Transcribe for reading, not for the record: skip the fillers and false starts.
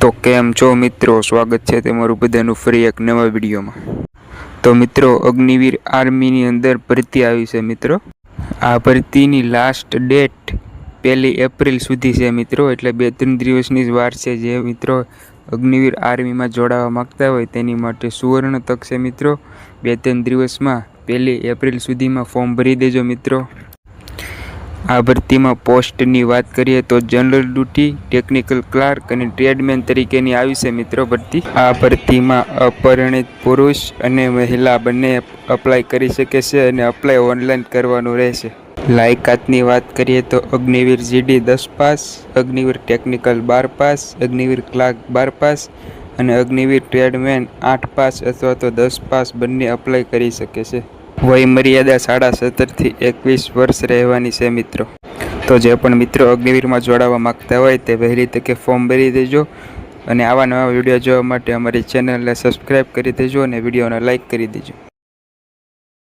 તો કેમ છો મિત્રો, સ્વાગત છે તમારું બધાનું ફરી એક નવા વિડીયોમાં। તો મિત્રો, અગ્નિવીર આર્મીની અંદર ભરતી આવી છે મિત્રો। આ ભરતીની લાસ્ટ ડેટ 1 એપ્રિલ સુધી છે મિત્રો, એટલે 2-3 દિવસની જ વાર છે। જે મિત્રો અગ્નિવીર આર્મીમાં જોડાવા માંગતા હોય તેની માટે સુવર્ણ તક છે મિત્રો। 2-3 દિવસમાં 1 એપ્રિલ સુધીમાં ફોર્મ ભરી દેજો મિત્રો। આ ભરતીમાં પોસ્ટની વાત કરીએ તો જનરલ ડ્યુટી, ટેકનિકલ ક્લાર્ક અને ટ્રેડમેન તરીકેની આવી છે મિત્રો ભરતી। આ ભરતીમાં અપરિણિત પુરુષ અને મહિલા બંને અપ્લાય કરી શકે છે અને અપ્લાય ઓનલાઈન કરવાનું રહેશે। લાયકાતની વાત કરીએ તો Agniveer GD 10 pass, Agniveer technical 12 pass, Agniveer clerk 12 pass અને અગ્નિવીર ટ્રેડમેન 8 પાસ અથવા તો 10 પાસ બંને અપ્લાય કરી શકે છે। વય મર્યાદા 17.5 થી 21 વર્ષ રહેવાની છે મિત્રો। તો જે પણ મિત્રો અગ્નિવીરમાં જોડાવા માંગતા હોય તે વહેલી તકે ફોર્મ ભરી દેજો અને આવા નવા વિડીયો જોવા માટે અમારી ચેનલને સબસ્ક્રાઈબ કરી દેજો અને વિડીયોને લાઇક કરી દેજો।